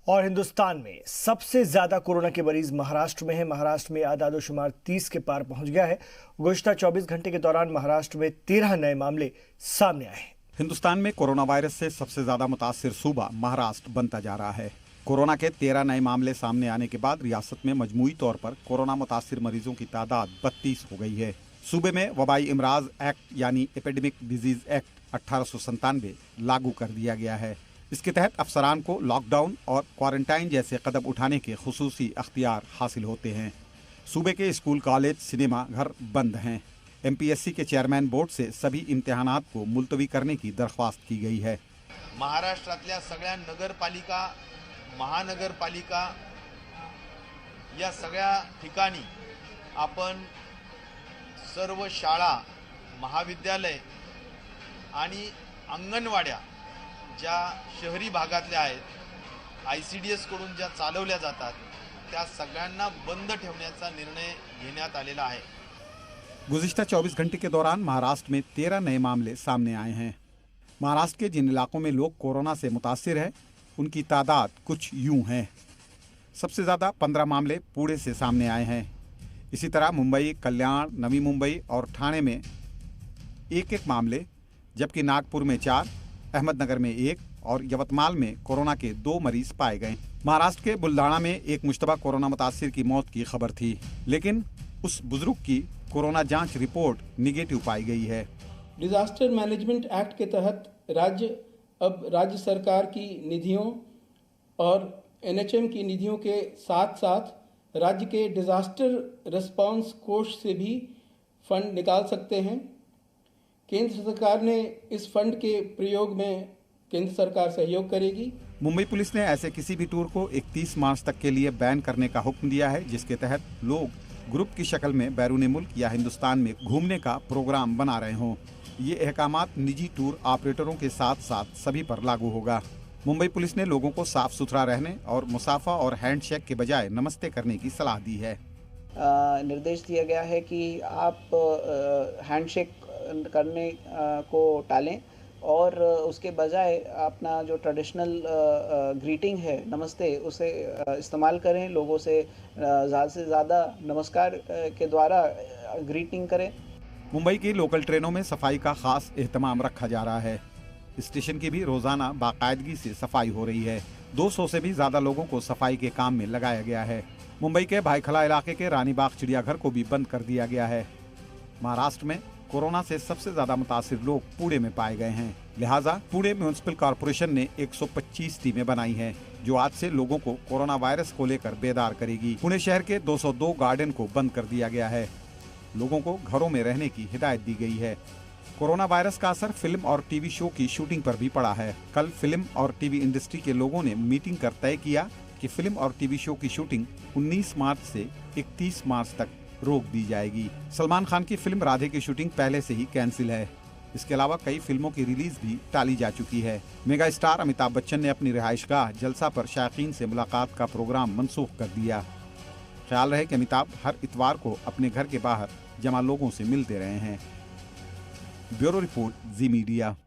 और हिंदुस्तान में सबसे ज्यादा कोरोना के मरीज महाराष्ट्र में है। महाराष्ट्र में आदादोशुमार 30 के पार पहुंच गया है। गुज़िश्ता 24 घंटे के दौरान महाराष्ट्र में 13 नए मामले सामने आए हैं। हिंदुस्तान में कोरोना वायरस से सबसे ज्यादा मुतासिर सूबा महाराष्ट्र बनता जा रहा है। कोरोना के 13 नए मामले सामने आने के बाद रियासत में मजमूई तौर पर कोरोना मुतासिर मरीजों की तादाद 32 हो गई है। सूबे में वबाई इमराज एक्ट यानी एपिडेमिक डिजीज एक्ट 1897 लागू कर दिया गया है। इसके तहत अफसरान को लॉकडाउन और क्वारंटाइन जैसे कदम उठाने के खुसूसी अख्तियार हासिल होते हैं। सूबे के स्कूल, कॉलेज, सिनेमा घर बंद हैं। एमपीएससी के चेयरमैन बोर्ड से सभी इम्तिहानात को मुलतवी करने की दरख्वास्त की गई है। महाराष्ट्रातल्या सगळ्या नगरपालिका, महानगरपालिका या सगळ्या ठिकाणी आपण सर्व शाळा, महाविद्यालय आणि अंगणवाड्या ज्या शहरी भागातल्या आहेत, ICDS कडून ज्या चालवल्या जातात, त्या सगळ्यांना बंद ठेवण्याचा निर्णय घेण्यात आलेला है। गुज़िश्ता 24 घंटे के दौरान महाराष्ट्र में 13 नए मामले सामने आए हैं। महाराष्ट्र के जिन इलाकों में लोग कोरोना से मुतासिर हैं, उनकी तादाद कुछ यूं है। सबसे ज़्यादा 15 मामले पुणे से सामने आए हैं। इसी तरह मुंबई, कल्याण, नवी मुंबई और ठाणे में एक एक मामले, जबकि नागपुर में 4, अहमदनगर में 1 और यवतमाल में कोरोना के 2 मरीज पाए गए। महाराष्ट्र के बुल्धाना में एक मुश्तबा कोरोना मुतासिर की मौत की खबर थी, लेकिन उस बुजुर्ग की कोरोना जांच रिपोर्ट निगेटिव पाई गई है। डिजास्टर मैनेजमेंट एक्ट के तहत राज्य सरकार की निधियों और NHM की निधियों के साथ साथ राज्य के डिजास्टर रिस्पांस कोष से भी फंड निकाल सकते हैं। केंद्र सरकार ने इस फंड के प्रयोग में केंद्र सरकार सहयोग करेगी। मुंबई पुलिस ने ऐसे किसी भी टूर को 31 मार्च तक के लिए बैन करने का हुक्म दिया है, जिसके तहत लोग ग्रुप की शक्ल में बैरून मुल्क या हिंदुस्तान में घूमने का प्रोग्राम बना रहे हों। ये अहकामात निजी टूर ऑपरेटरों के साथ साथ सभी पर लागू होगा। मुंबई पुलिस ने लोगों को साफ सुथरा रहने और मुसाफा और हैंडशेक के बजाय नमस्ते करने की सलाह दी है। निर्देश दिया गया है कि आप हैंडशेक करने को टालें और उसके बजाय अपना जो ट्रेडिशनल ग्रीटिंग है, नमस्ते, उसे इस्तेमाल करें। लोगों से ज़्यादा से ज़्यादा नमस्कार के द्वारा ग्रीटिंग करें। मुंबई की लोकल ट्रेनों में सफाई का खास एहतमाम रखा जा रहा है। स्टेशन की भी रोजाना बाकायदगी से सफाई हो रही है। 200 से भी ज्यादा लोगों को सफाई के काम में लगाया गया है। मुंबई के भाईखला इलाके के रानीबाग चिड़ियाघर को भी बंद कर दिया गया है। महाराष्ट्र में कोरोना से सबसे ज्यादा मुतासिर लोग पुणे में पाए गए हैं, लिहाजा पुणे म्यूनिसिपल कॉरपोरेशन ने 125 टीमें बनाई हैं, जो आज से लोगों को कोरोना वायरस को लेकर बेदार करेगी। पुणे शहर के 202 गार्डन को बंद कर दिया गया है। लोगों को घरों में रहने की हिदायत दी गई है। कोरोना वायरस का असर फिल्म और टीवी शो की शूटिंग पर भी पड़ा है। कल फिल्म और टीवी इंडस्ट्री के लोगों ने मीटिंग कर तय किया कि फिल्म और टीवी शो की शूटिंग 19 मार्च से 31 मार्च तक रोक दी जाएगी। सलमान खान की फिल्म राधे की शूटिंग पहले से ही कैंसिल है। इसके अलावा कई फिल्मों की रिलीज भी टाली जा चुकी है। मेगा स्टार अमिताभ बच्चन ने अपनी रिहाइशगाह जलसा पर शायकीन से मुलाकात का प्रोग्राम मनसूख कर दिया। ख्याल रहे कि अमिताभ हर इतवार को अपने घर के बाहर जमा लोगों से मिलते रहे हैं। ब्यूरो रिपोर्ट, जी मीडिया।